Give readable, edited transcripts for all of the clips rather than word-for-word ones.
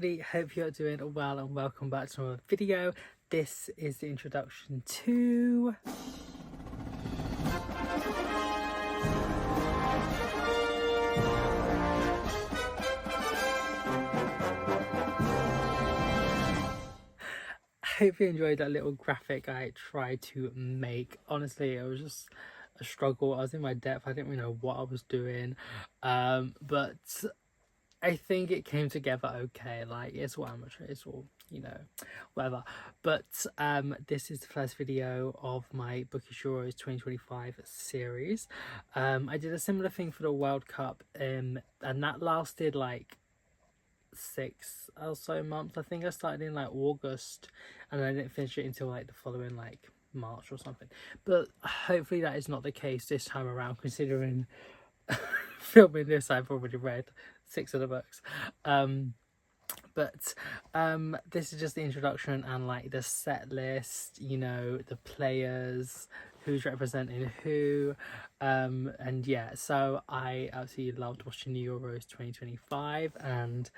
everybody, hope you're doing well and welcome back to another video. This is the introduction to I hope you enjoyed that little graphic I tried to make. Honestly, it was just a struggle. I was in my depth. I didn't really know what I was doing, but I think it came together okay. Like, it's all amateur, it's all, you know, whatever. But this is the first video of my Bookish Euros 2025 series. I did a similar thing for the World Cup, and that lasted like 6 or so months. I think I started in like August and I didn't finish it until like the following like March or something. But hopefully that is not the case this time around, considering filming this I've already read 6 of the books. But this is just the introduction and like the set list, you know, the players, who's representing who, and yeah, so I absolutely loved watching the Euros 2025, and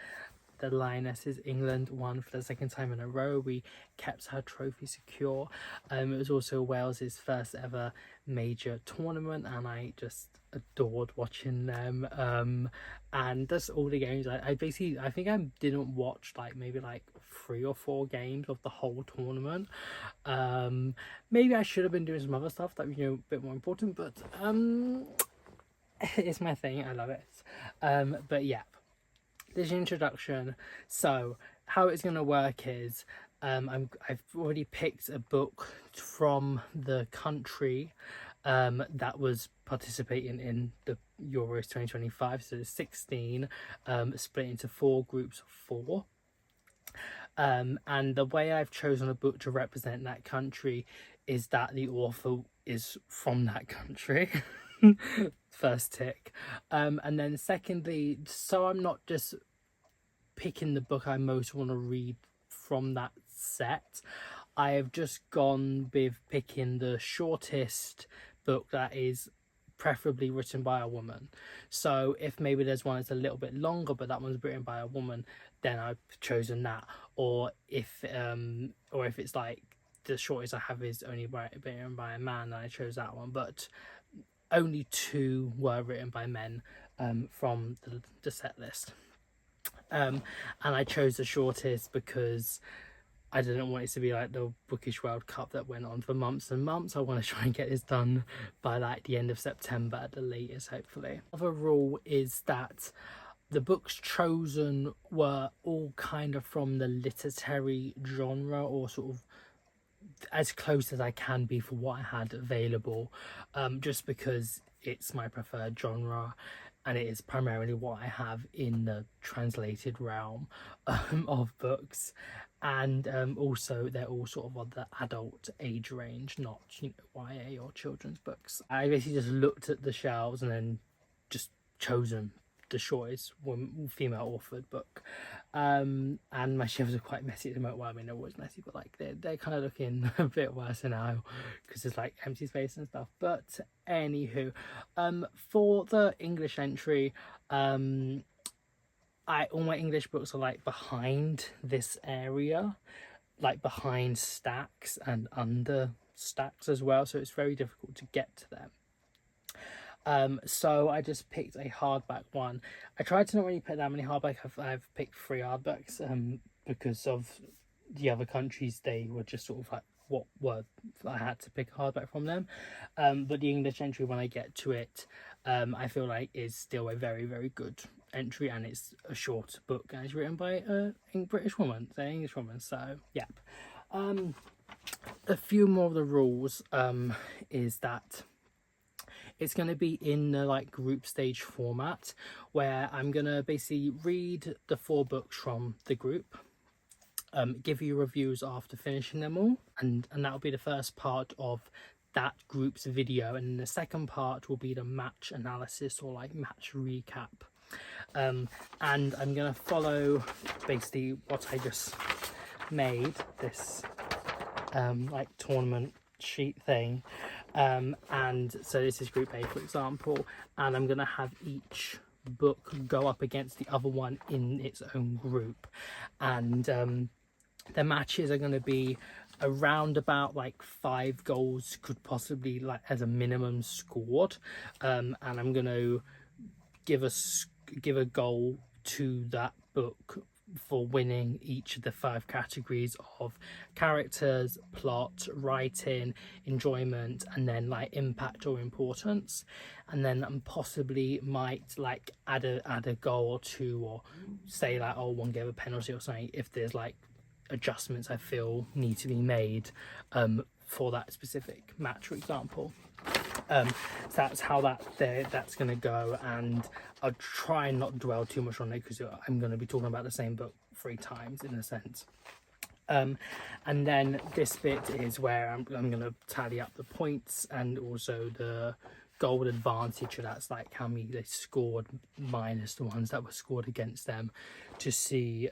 the Lionesses England won for the second time in a row. We kept her trophy secure. It was also Wales's first ever major tournament, and I just adored watching them. And that's all the games. I think I didn't watch like maybe like 3 or 4 games of the whole tournament. Maybe I should have been doing some other stuff that, you know, a bit more important, but it's my thing. I love it. But yeah, this introduction. So how it's gonna work is I've already picked a book from the country that was participating in the Euros 2025. So there's 16, split into 4 groups of 4. And the way I've chosen a book to represent that country is that the author is from that country. First tick. And then secondly, so I'm not just picking the book I most want to read from that set, I have just gone with picking the shortest book that is preferably written by a woman. So if maybe there's one that's a little bit longer but that one's written by a woman, then I've chosen that. Or if it's like the shortest I have is only written by a man, then I chose that one. But only 2 were written by men from the set list. And I chose the shortest because I didn't want it to be like the Bookish World Cup that went on for months and months. I want to try and get this done by like the end of September at the latest, hopefully. Another rule is that the books chosen were all kind of from the literary genre, or sort of as close as I can be for what I had available, just because it's my preferred genre and it is primarily what I have in the translated realm of books. And also they're all sort of on the adult age range, not, you know, YA or children's books. I basically just looked at the shelves and then just chosen the shortest female authored book. And my shelves are quite messy at the moment. Well, I mean, they're always messy, but like they're kind of looking a bit worse now because there's like empty space and stuff. But anywho, for the English entry, all my English books are like behind this area, like behind stacks and under stacks as well, so it's very difficult to get to them. So I just picked a hardback one. I tried to not really pick that many hardback. I've picked 3 hardbacks because of the other countries. They were just sort of like what were I had to pick a hardback from them. But the English entry, when I get to it, I feel like is still a very, very good entry, and it's a short book and it's written by a British woman, an English woman. So yep. A few more of the rules is that it's going to be in the like group stage format, where I'm going to basically read the 4 books from the group, give you reviews after finishing them all, and that will be the first part of that group's video, and the second part will be the match analysis or like match recap. And I'm going to follow basically what I just made, this like tournament sheet thing, and so this is group A, for example, and I'm going to have each book go up against the other one in its own group, and the matches are going to be around about like 5 goals could possibly, like, as a minimum scored, and I'm going to give a goal to that book for winning each of the 5 categories of characters, plot, writing, enjoyment, and then like impact or importance. And then possibly might like add a goal or two, or say like, oh, one gave a penalty or something, if there's like adjustments I feel need to be made for that specific match, for example. So that's how that's going to go, and I'll try and not dwell too much on it because I'm going to be talking about the same book 3 times in a sense. And then this bit is where I'm going to tally up the points and also the goal advantage, so that's like how many they scored minus the ones that were scored against them, to see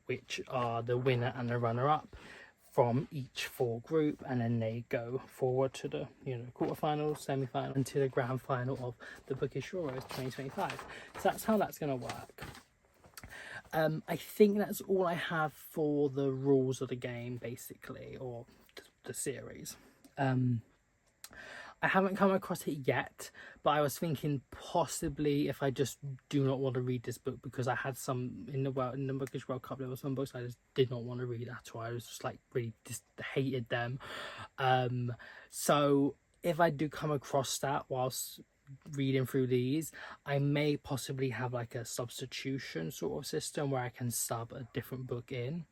which are the winner and the runner-up from each 4 group, and then they go forward to the quarterfinals, semi-final, and to the grand final of the Bookish Euros 2025. So that's how that's going to work. I think that's all I have for the rules of the game, basically, or the series. I haven't come across it yet, but I was thinking possibly if I just do not want to read this book, because I had some in the Bookish World Cup, there were some books I just did not want to read at all. I was just like really just hated them. So if I do come across that whilst reading through these, I may possibly have like a substitution sort of system where I can sub a different book in,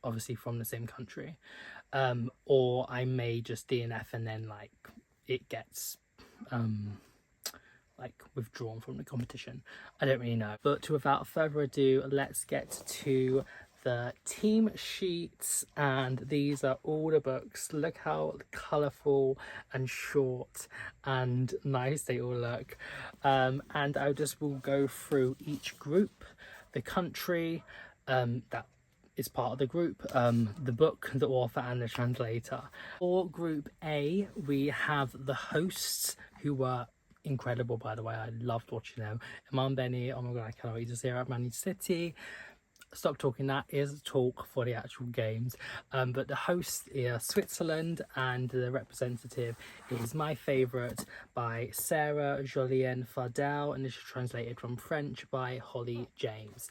obviously from the same country. Or I may just DNF and then like it gets like withdrawn from the competition. I don't really know. But without further ado, let's get to the team sheets, and these are all the books. Look how colourful and short and nice they all look. And I just will go through each group, the country that is part of the group, the book, the author, and the translator. For group A, we have the hosts, who were incredible, by the way. I loved watching them. Imam Benny, oh my god, I cannot wait to see her at Man City. Stop talking, that is talk for the actual games. But the host is Switzerland, and the representative is my favourite, by Sarah Jolien Fardel, and this is translated from French by Holly James.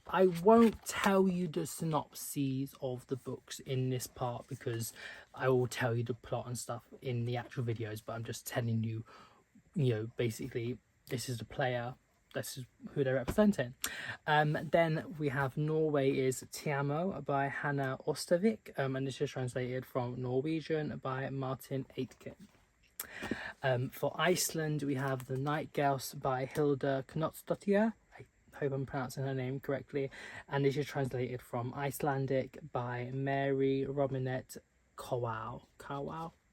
I won't tell you the synopses of the books in this part, because I will tell you the plot and stuff in the actual videos, but I'm just telling you, basically this is the player, this is who they're representing. Then we have Norway is Tiamo by Hannah Ostavik, and this is translated from Norwegian by Martin Aitken. For Iceland, we have The Nightingales by Hilda Knotsdottir. I hope I'm pronouncing her name correctly, and this is translated from Icelandic by Mary Robinette Kowal.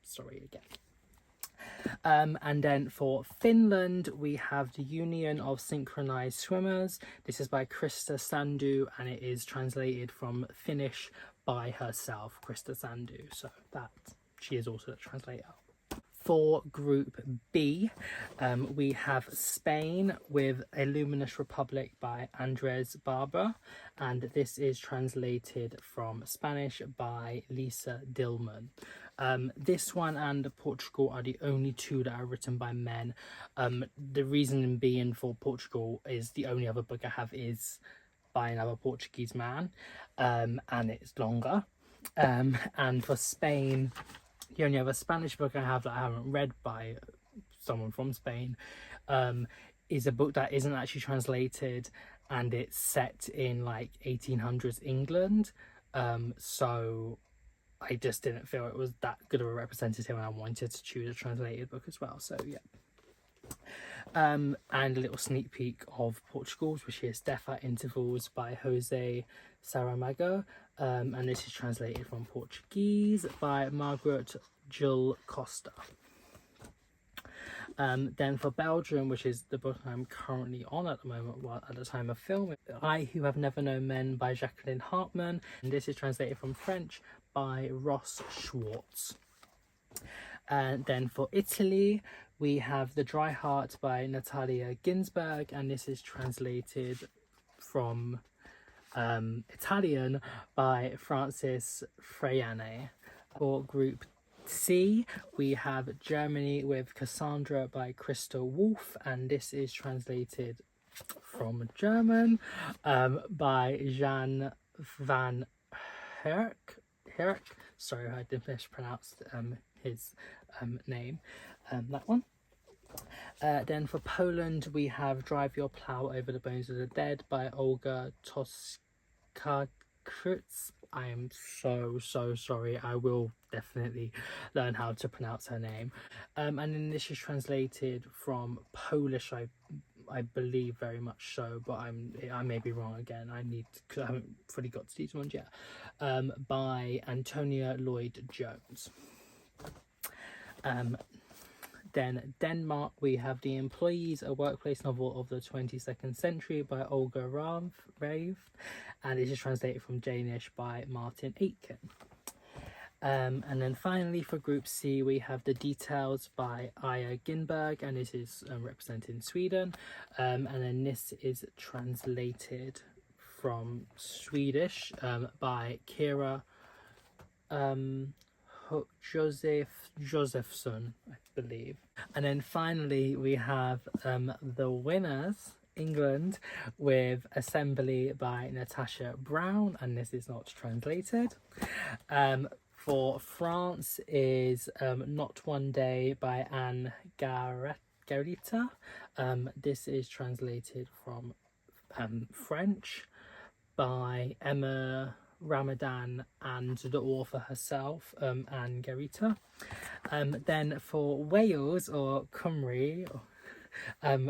Sorry again. And then for Finland, we have The Union of Synchronized Swimmers. This is by Krista Sandu, and it is translated from Finnish by herself, Krista Sandu. So that she is also the translator. For group B, we have Spain with A Luminous Republic by Andres Barber, and this is translated from Spanish by Lisa Dillman. This one and Portugal are the only 2 that are written by men. The reason being for Portugal is the only other book I have is by another Portuguese man, and it's longer. And for Spain, the only other Spanish book I have that I haven't read by someone from Spain is a book that isn't actually translated, and it's set in like 1800s England. So I just didn't feel it was that good of a representative, and I wanted to choose a translated book as well. So yeah. And a little sneak peek of Portugal's, which is Defa Intervals by Jose Saramago, and this is translated from Portuguese by Margaret Jill Costa. Then for Belgium, which is the book I'm currently on at the moment, well, at the time of filming, I Who Have Never Known Men by Jacqueline Hartman, and this is translated from French by Ross Schwartz. And then for Italy, we have The Dry Heart by Natalia Ginsberg, and this is translated from Italian by Francis Freyane. For Group C, we have Germany with Cassandra by Crystal Wolf, and this is translated from German by Jan van Herk. Sorry if I did mispronounce his name. That one. Then for Poland, we have Drive Your Plough Over the Bones of the Dead by Olga Toskakryc. I am so sorry. I will definitely learn how to pronounce her name. And then this is translated from Polish, I believe, very much so, but I may be wrong again. Because I haven't fully got to these ones yet. By Antonia Lloyd Jones. Then Denmark, we have The Employees, a workplace novel of the 22nd century by Olga Rave, and it is translated from Danish by Martin Aitken. And then finally for Group C, we have The Details by Aya Ginberg, and this is representing Sweden. And then this is translated from Swedish by Kira Josephson, I believe. And then finally we have The Winners, England, with Assembly by Natasha Brown, and this is not translated. For France is Not One Day by Anne Garita. This is translated from French by Emma Ramadan and the author herself, Anne Garita. Then for Wales, or Cymru,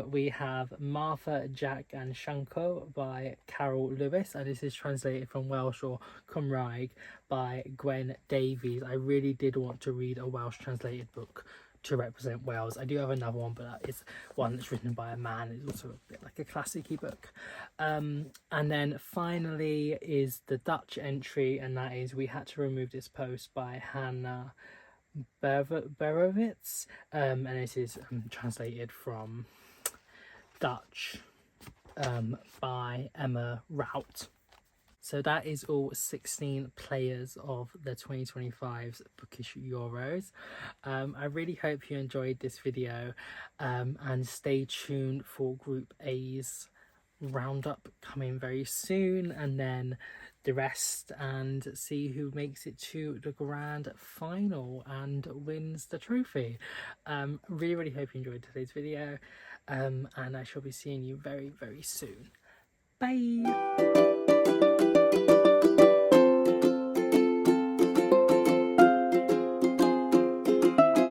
we have Martha, Jack and Shanko by Carol Lewis, and this is translated from Welsh, or Cymraeg, by Gwen Davies. I really did want to read a Welsh translated book to represent Wales. I do have another one, but that is one that's written by a man. It's also a bit like a classic-y book. And then finally is the Dutch entry, and that is We Had to Remove This Post by Hannah Berovitz, and this is translated from Dutch by Emma Rout. So that is all 16 players of the 2025's Bookish Euros. I really hope you enjoyed this video, and stay tuned for Group A's roundup coming very soon, and then the rest, and see who makes it to the grand final and wins the trophy. Really hope you enjoyed today's video, and I shall be seeing you very soon. Bye.